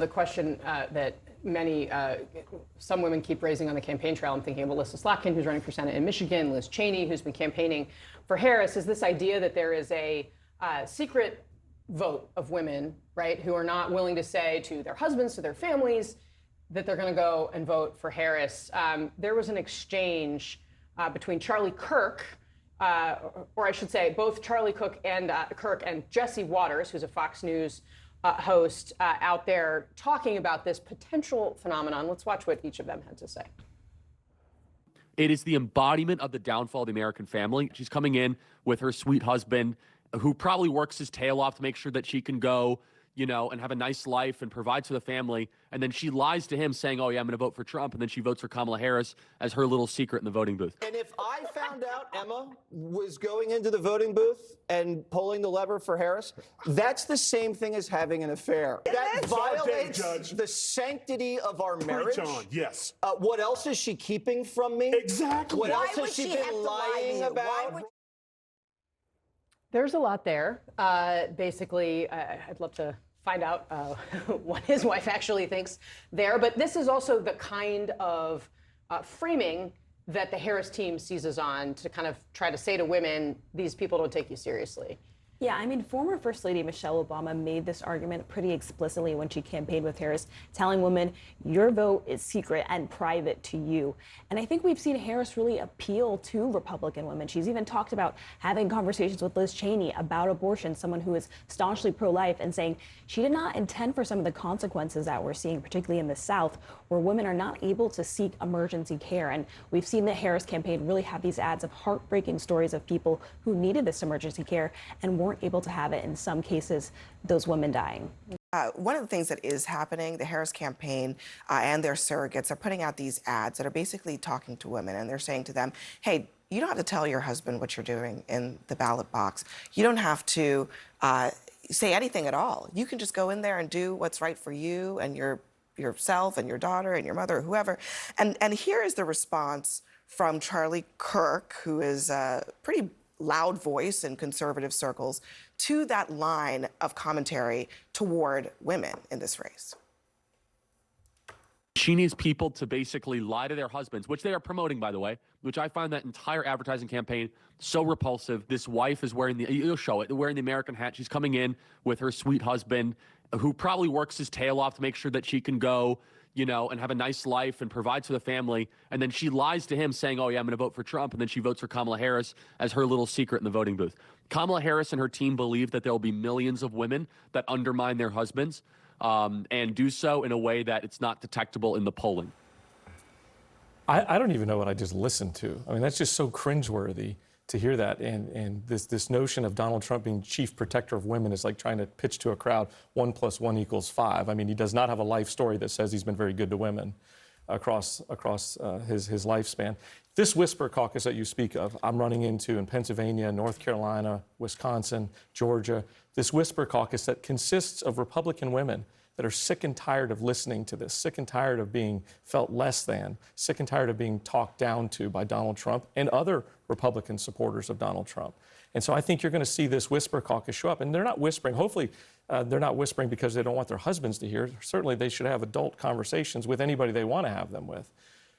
The question that some women keep raising on the campaign trail, I'm thinking of Elissa Slotkin, who's running for Senate in Michigan, Liz Cheney, who's been campaigning for Harris, is this idea that there is a secret vote of women, right, who are not willing to say to their husbands, to their families, that they're going to go and vote for Harris. There was an exchange between Charlie Kirk, or I should say both Charlie Kirk and Jesse Waters, who's a Fox News host, out there talking about this potential phenomenon. Let's watch what each of them had to say. It is the embodiment of the downfall of the American family. She's coming in with her sweet husband, who probably works his tail off to make sure that she can go, you know, and have a nice life and provides for the family. And then she lies to him saying, oh, yeah, I'm going to vote for Trump. And then she votes for Kamala Harris as her little secret in the voting booth. And if I found out Emma was going into the voting booth and pulling the lever for Harris, that's the same thing as having an affair. That violates the sanctity of our marriage. Yes. What else is she keeping from me? Exactly. What else has she been lying about? There's a lot there. Basically, I'd love to find out what his wife actually thinks there. But this is also the kind of framing that the Harris team seizes on to kind of try to say to women, these people don't take you seriously. Yeah, I mean, former First Lady Michelle Obama made this argument pretty explicitly when she campaigned with Harris, telling women, your vote is secret and private to you. And I think we've seen Harris really appeal to Republican women. She's even talked about having conversations with Liz Cheney about abortion, someone who is staunchly pro-life, and saying she did not intend for some of the consequences that we're seeing, particularly in the South, where women are not able to seek emergency care. And we've seen the Harris campaign really have these ads of heartbreaking stories of people who needed this emergency care and weren't able to have it, in some cases, those women dying. One of the things that is happening, the Harris campaign and their surrogates are putting out these ads that are basically talking to women, and they're saying to them, hey, you don't have to tell your husband what you're doing in the ballot box. You don't have to say anything at all. You can just go in there and do what's right for you and yourself and your daughter and your mother or whoever. And here is the response from Charlie Kirk, who is a pretty loud voice in conservative circles, to that line of commentary toward women in this race. She needs people to basically lie to their husbands, which they are promoting, by the way, which I find that entire advertising campaign so repulsive. This wife is wearing you'll show it, wearing the American hat. She's coming in with her sweet husband, who probably works his tail off to make sure that she can go, you know, and have a nice life and provides for the family. And then she lies to him saying, oh, yeah, I'm going to vote for Trump. And then she votes for Kamala Harris as her little secret in the voting booth. Kamala Harris and her team believe that there will be millions of women that undermine their husbands and do so in a way that it's not detectable in the polling. I don't even know what I just listened to. I mean, that's just so cringeworthy to hear that. And this notion of Donald Trump being chief protector of women is like trying to pitch to a crowd 1 + 1 = 5. I mean, he does not have a life story that says he's been very good to women across his lifespan. This whisper caucus that you speak of, I'm running into in Pennsylvania, North Carolina, Wisconsin, Georgia, this whisper caucus that consists of Republican women that are sick and tired of listening to this, sick and tired of being felt less than, sick and tired of being talked down to by Donald Trump and other Republican supporters of Donald Trump. And so I think you're going to see this whisper caucus show up. And they're not whispering. Hopefully, they're not whispering because they don't want their husbands to hear. Certainly, they should have adult conversations with anybody they want to have them with.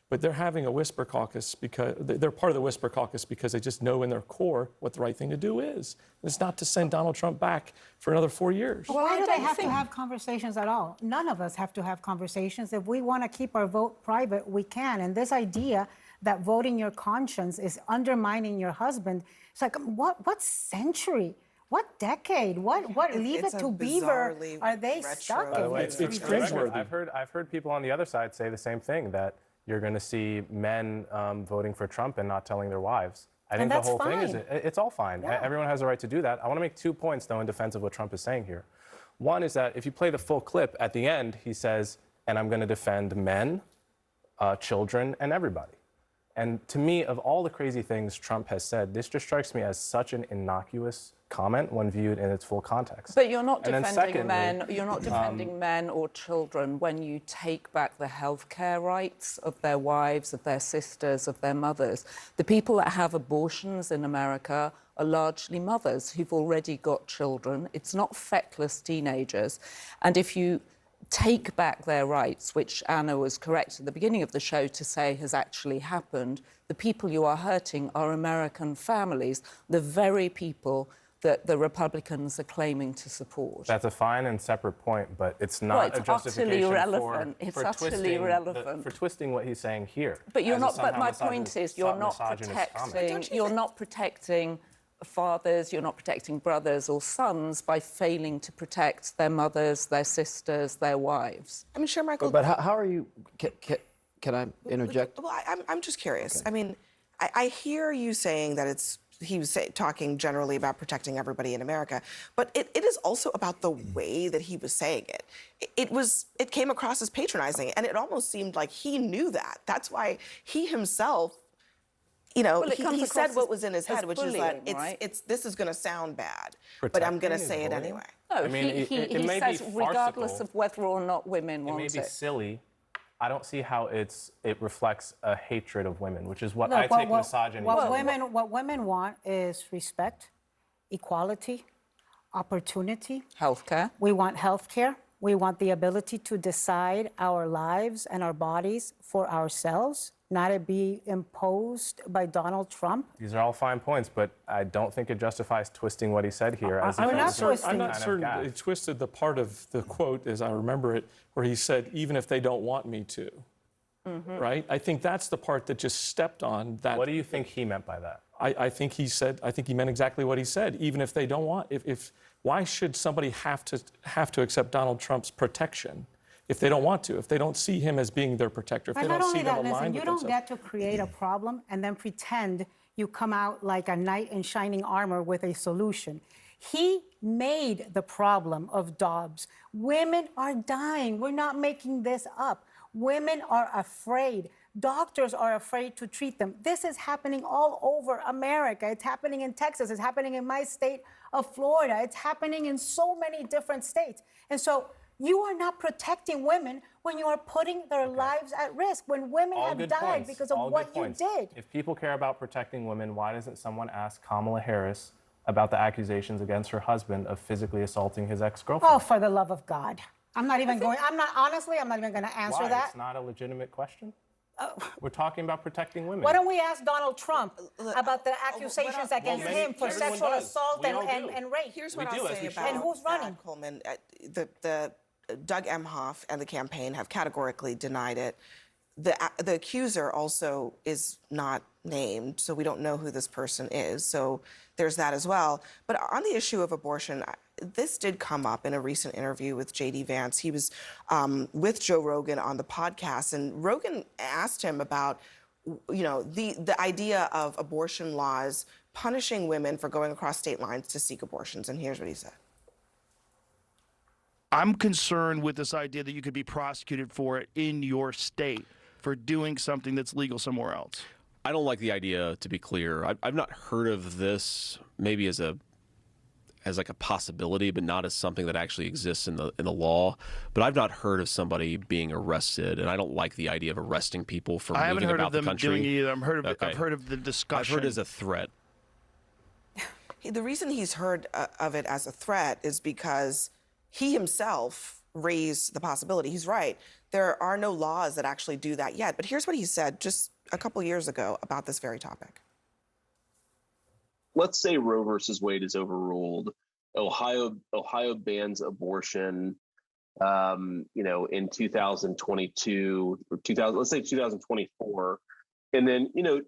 But they're having a whisper caucus because they're part of the whisper caucus because they just know in their core what the right thing to do is. It's not to send Donald Trump back for another 4 years. Well, why do they have to have conversations at all? None of us have to have conversations. If we want to keep our vote private, we can. And this idea that voting your conscience is undermining your husband, it's like, what century? What decade? What Leave It to Beaver are they stuck in? It's cringeworthy. I've heard people on the other side say the same thing, that you're going to see men voting for Trump and not telling their wives. I think the whole thing is it's all fine. Yeah. Everyone has a right to do that. I want to make 2 points, though, in defense of what Trump is saying here. One is that if you play the full clip, at the end, he says, and I'm going to defend men, children, and everybody. And to me, of all the crazy things Trump has said, this just strikes me as such an innocuous comment when viewed in its full context. But you're not defending men. You're not defending men or children when you take back the healthcare rights of their wives, of their sisters, of their mothers. The people that have abortions in America are largely mothers who've already got children. It's not feckless teenagers. And if you take back their rights, which Anna was correct at the beginning of the show to say has actually happened, the people you are hurting are American families, the very people that the Republicans are claiming to support. That's a fine and separate point, but it's not Well, it's a justification utterly irrelevant. It's for utterly twisting irrelevant. for twisting what he's saying here. But you're as a not. But somehow my point is, you're not misogynist comment. protecting. You're not protecting fathers. You're not protecting brothers or sons by failing to protect their mothers, their sisters, their wives. I'm sure Michael. But how are you? Can I interject? Well, I'm just curious. Okay. I mean, I hear you saying that he was talking generally about protecting everybody in America, but it is also about the way that he was saying it. It came across as patronizing, and it almost seemed like he knew that. That's why he himself, he said what was in his head, which is that this is going to sound bad, but I'm going to say it anyway. No, I mean, he says regardless of whether or not women want it. It may be silly. I don't see how it reflects a hatred of women, which is what Look, I take misogyny to. What women want is respect, equality, opportunity. Healthcare. We want healthcare. We want the ability to decide our lives and our bodies for ourselves, not to be imposed by Donald Trump. These are all fine points, but I don't think it justifies twisting what he said here. I'm not certain it twisted the part of the quote, as I remember it, where he said, even if they don't want me to. Mm-hmm. Right? I think that's the part that just stepped on that. What do you think he meant by that? I think he meant exactly what he said. Even if they don't want, why should somebody have to accept Donald Trump's protection if they don't want to? If they don't see him as being their protector, if they don't see them aligned with you don't get to create a problem and then pretend you come out like a knight in shining armor with a solution. He made the problem of Dobbs. Women are dying. We're not making this up. Women are afraid. Doctors are afraid to treat them. This is happening all over America. It's happening in Texas. It's happening in my state of Florida. It's happening in so many different states. And so you are not protecting women when you are putting their lives at risk, when women have died because of what you did. If people care about protecting women, why doesn't someone ask Kamala Harris about the accusations against her husband of physically assaulting his ex-girlfriend? Oh, for the love of God. I'm not even going to answer that. It's not a legitimate question? We're talking about protecting women. Why don't we ask Donald Trump about the accusations against him for sexual assault and rape? Here's what I'll say about and who's running? Coleman. The Doug Emhoff and the campaign have categorically denied it. The accuser also is not named, so we don't know who this person is. So there's that as well. But on the issue of abortion, this did come up in a recent interview with J.D. Vance. He was with Joe Rogan on the podcast, and Rogan asked him about, the idea of abortion laws punishing women for going across state lines to seek abortions. And here's what he said. I'm concerned with this idea that you could be prosecuted for it in your state for doing something that's legal somewhere else. I don't like the idea, to be clear. I've not heard of this maybe as like a possibility, but not as something that actually exists in the law. But I've not heard of somebody being arrested, and I don't like the idea of arresting people for moving about the country. I haven't heard of them doing it either. I've heard of the discussion. I've heard it as a threat. The reason he's heard of it as a threat is because he himself raised the possibility. He's right. There are no laws that actually do that yet. But here's what he said just a couple years ago about this very topic. Let's say Roe versus Wade is overruled. Ohio bans abortion, in 2022 or let's say 2024. And then,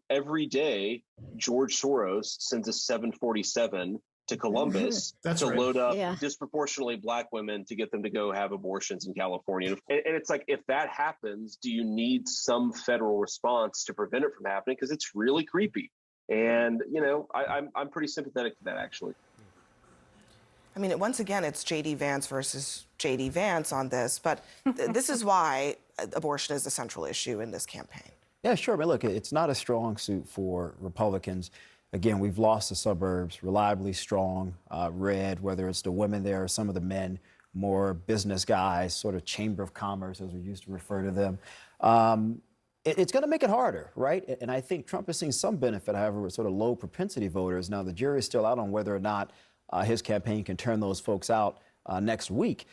every day George Soros sends a 747 to Columbus to load up disproportionately Black women to get them to go have abortions in California. And it's like, if that happens, do you need some federal response to prevent it from happening? Because it's really creepy. And, I'm pretty sympathetic to that, actually. I mean, once again, it's J.D. Vance versus J.D. Vance on this. But this is why abortion is a central issue in this campaign. Yeah, sure. But look, it's not a strong suit for Republicans. Again, we've lost the suburbs, reliably strong, red, whether it's the women there or some of the men, more business guys, sort of chamber of commerce, as we used to refer to them. It's going to make it harder, right? And I think Trump has seen some benefit, however, with sort of low propensity voters. Now, the jury's still out on whether or not his campaign can turn those folks out next week.